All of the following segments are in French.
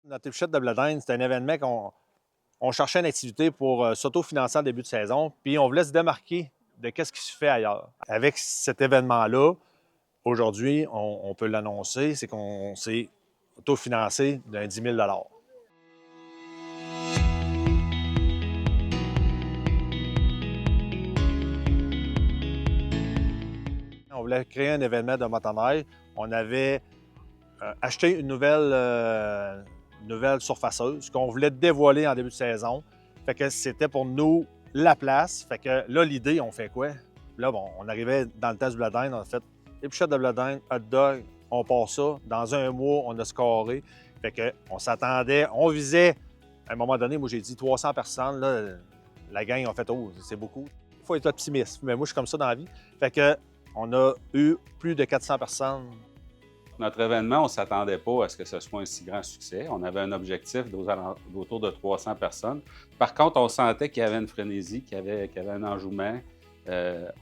Notre épichette de Bledin, c'est un événement qu'on cherchait une activité pour s'autofinancer en début de saison, puis on voulait se démarquer de ce qui se fait ailleurs. Avec cet événement-là, aujourd'hui, on peut l'annoncer, c'est qu'on s'est autofinancé d'un 10 000 $. On voulait créer un événement de motoneige. On avait acheté une nouvelle surfaceuse qu'on voulait dévoiler en début de saison. Fait que c'était pour nous la place. Fait que là, l'idée, on fait quoi? Là, bon, on arrivait dans le test du Bledin, on a fait épichette de Bledin, hot dog, on part ça. Dans un mois, on a scoré. Fait que on s'attendait, on visait, à un moment donné, moi j'ai dit 300 personnes. Là, la gang a fait, oh, c'est beaucoup. Il faut être optimiste. Mais moi, je suis comme ça dans la vie. Fait que on a eu plus de 400 personnes. Notre événement, on ne s'attendait pas à ce que ce soit un si grand succès. On avait un objectif d'autour de 300 personnes. Par contre, on sentait qu'il y avait une frénésie, qu'il y avait un enjouement.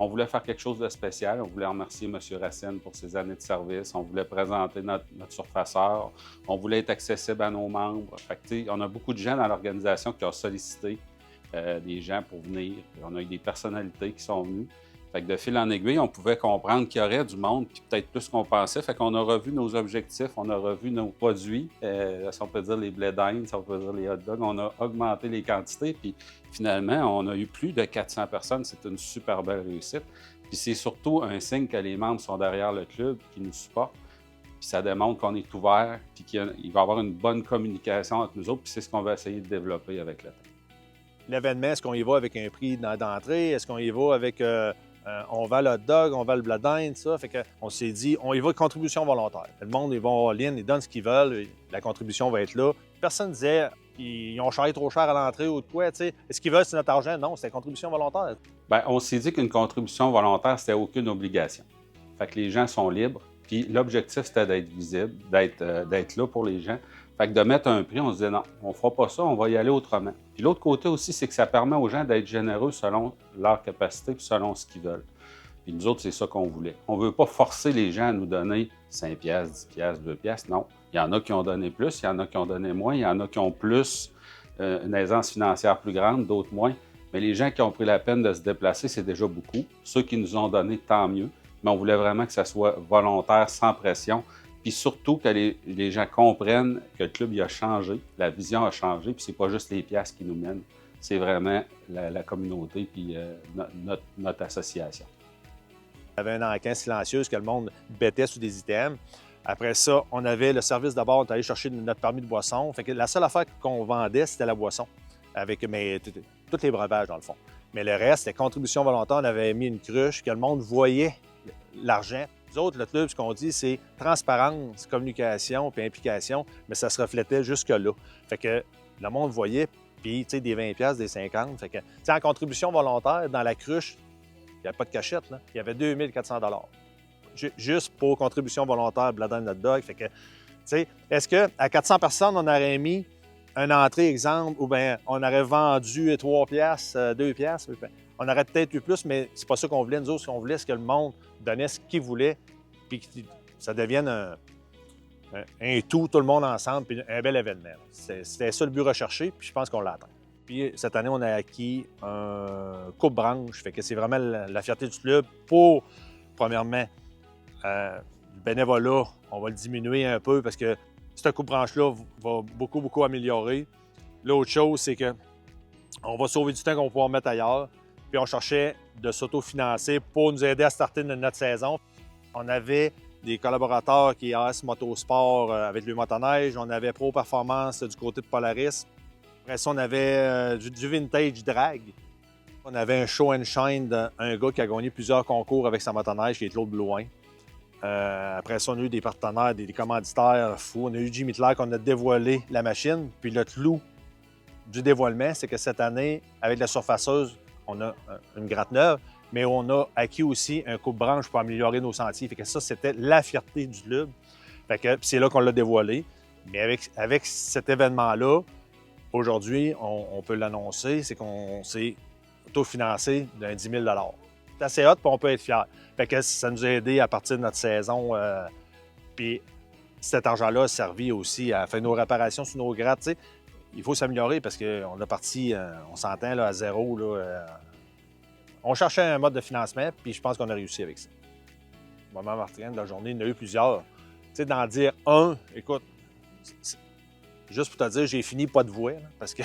On voulait faire quelque chose de spécial. On voulait remercier M. Racine pour ses années de service. On voulait présenter notre surfaceur. On voulait être accessible à nos membres. Fait que, on a beaucoup de gens dans l'organisation qui ont sollicité des gens pour venir. On a eu des personnalités qui sont venues. Fait que de fil en aiguille, on pouvait comprendre qu'il y aurait du monde, puis peut-être plus qu'on pensait. Fait qu'on a revu nos objectifs, on a revu nos produits, si on peut dire les Bledin, si on peut dire les hot dogs. On a augmenté les quantités, puis finalement, on a eu plus de 400 personnes. C'est une super belle réussite. Puis c'est surtout un signe que les membres sont derrière le club, qui nous supportent. Puis ça démontre qu'on est ouvert, puis qu'il va y avoir une bonne communication entre nous autres, puis c'est ce qu'on va essayer de développer avec le temps. L'événement, est-ce qu'on y va avec un prix d'entrée? Est-ce qu'on y va avec on vend le hot dog, on vend le Bledin, tout ça? Fait qu'on s'est dit, on y va de contribution volontaire. Le monde, ils vont all-in, ils donnent ce qu'ils veulent, la contribution va être là. Personne ne disait, ils ont chargé trop cher à l'entrée ou de quoi, tu sais. Est-ce qu'ils veulent, c'est notre argent? Non, c'était contribution volontaire. Bien, on s'est dit qu'une contribution volontaire, c'était aucune obligation. Fait que les gens sont libres. Puis l'objectif, c'était d'être visible, d'être là pour les gens. Fait que de mettre un prix, on se disait non, on ne fera pas ça, on va y aller autrement. Puis l'autre côté aussi, c'est que ça permet aux gens d'être généreux selon leur capacité puis selon ce qu'ils veulent. Puis nous autres, c'est ça qu'on voulait. On ne veut pas forcer les gens à nous donner 5 piastres, 10 piastres, 2 piastres. Non. Il y en a qui ont donné plus, il y en a qui ont donné moins, il y en a qui ont plus, une aisance financière plus grande, d'autres moins. Mais les gens qui ont pris la peine de se déplacer, c'est déjà beaucoup. Ceux qui nous ont donné, tant mieux. Mais on voulait vraiment que ça soit volontaire, sans pression. Puis surtout que les gens comprennent que le club il a changé, la vision a changé, puis c'est pas juste les piastres qui nous mènent, c'est vraiment la communauté puis notre association. Il y avait un encan silencieux que le monde bêtait sous des items. Après ça, on avait le service d'abord, on est allé chercher notre permis de boisson. Fait que la seule affaire qu'on vendait, c'était la boisson, avec tous les breuvages dans le fond. Mais le reste, c'était contribution volontaire. On avait mis une cruche, que le monde voyait l'argent. Nous autres, le club, ce qu'on dit, c'est transparence, communication puis implication, mais ça se reflétait jusque-là. Fait que le monde voyait, puis tu sais, des 20$, des 50$. Fait que, tu sais, en contribution volontaire, dans la cruche, il n'y avait pas de cachette, là. Il y avait 2400$. Juste pour contribution volontaire, Bledin hot dog. Fait que, tu sais, est-ce qu'à 400 personnes, on aurait mis une entrée, exemple, ou bien on aurait vendu 3 piastres, 2 piastres? On aurait peut-être eu plus, mais c'est pas ça qu'on voulait. Nous autres, ce qu'on voulait, c'est que le monde donnait ce qu'il voulait, puis que ça devienne un tout le monde ensemble, puis un bel événement. C'était ça le but recherché, puis je pense qu'on l'a atteint. Puis cette année, on a acquis un coupe-branche, fait que c'est vraiment la fierté du club pour, premièrement, le bénévolat, on va le diminuer un peu parce que cette coupe-branche-là va beaucoup, beaucoup améliorer. L'autre chose, c'est que on va sauver du temps qu'on va pouvoir mettre ailleurs. Puis on cherchait de s'autofinancer pour nous aider à starter notre saison. On avait des collaborateurs qui AS Motosport avec le motoneige. On avait Pro Performance du côté de Polaris. Après ça, on avait du vintage drag. On avait un show and shine d'un gars qui a gagné plusieurs concours avec sa motoneige, qui est Claude Blouin. Après ça, on a eu des partenaires, des commanditaires fous. On a eu Jimmy Clark, on a dévoilé la machine. Puis le clou du dévoilement, c'est que cette année, avec la surfaceuse, on a une gratte neuve, mais on a acquis aussi un coupe-branche pour améliorer nos sentiers. Fait que ça, c'était la fierté du club. Fait que c'est là qu'on l'a dévoilé. Mais avec cet événement-là, aujourd'hui, on peut l'annoncer, c'est qu'on s'est autofinancé d'un 10 000 $. C'est assez hot, puis on peut être fiers. Fait que ça nous a aidé à partir de notre saison. Puis cet argent-là a servi aussi à faire nos réparations sur nos grattes. Tu sais, il faut s'améliorer parce qu'on a parti, on s'entend là, à zéro. Là, on cherchait un mode de financement, puis je pense qu'on a réussi avec ça. Le moment marquant de la journée, il y en a eu plusieurs. Tu sais, d'en dire un, écoute, juste pour te dire, j'ai fini pas de voix, là, parce que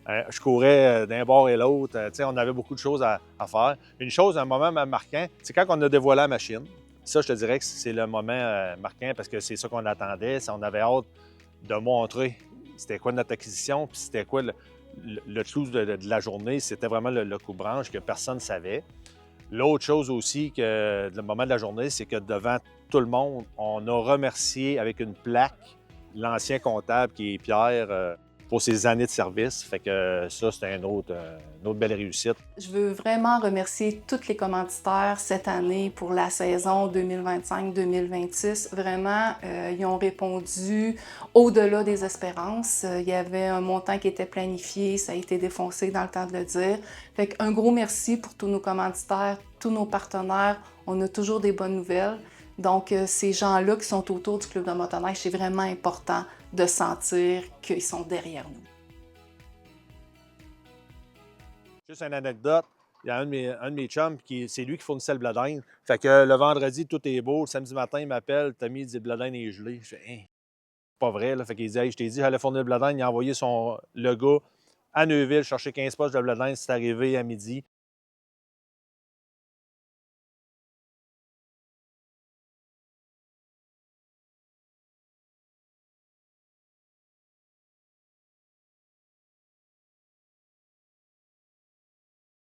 je courais d'un bord et l'autre. Tu sais, on avait beaucoup de choses à faire. Une chose, un moment marquant, c'est quand on a dévoilé la machine. Ça, je te dirais que c'est le moment marquant parce que c'est ça qu'on attendait. On avait hâte de montrer c'était quoi notre acquisition, puis c'était quoi le clou de la journée. C'était vraiment le coup de branche que personne ne savait. L'autre chose aussi, que le moment de la journée, c'est que devant tout le monde, on a remercié avec une plaque l'ancien comptable qui est Pierre pour ses années de service. Fait que ça, c'était une autre belle réussite. Je veux vraiment remercier tous les commanditaires cette année pour la saison 2025-2026. Vraiment, ils ont répondu au-delà des espérances. Il y avait un montant qui était planifié, ça a été défoncé dans le temps de le dire. Fait qu'un gros merci pour tous nos commanditaires, tous nos partenaires. On a toujours des bonnes nouvelles. Donc, ces gens-là qui sont autour du Club de motoneige, c'est vraiment important de sentir qu'ils sont derrière nous. Juste une anecdote, il y a un de mes chums, c'est lui qui fournissait le bledin. Fait que le vendredi, tout est beau. Le samedi matin, il m'appelle, Tommy, il dit le bledin est gelé. Je fais, hein, pas vrai. Là. Fait qu'il dit, hey, je t'ai dit, j'allais fournir le bledin. Il a envoyé le gars à Neuville chercher 15 poches de bledin. C'est arrivé à midi.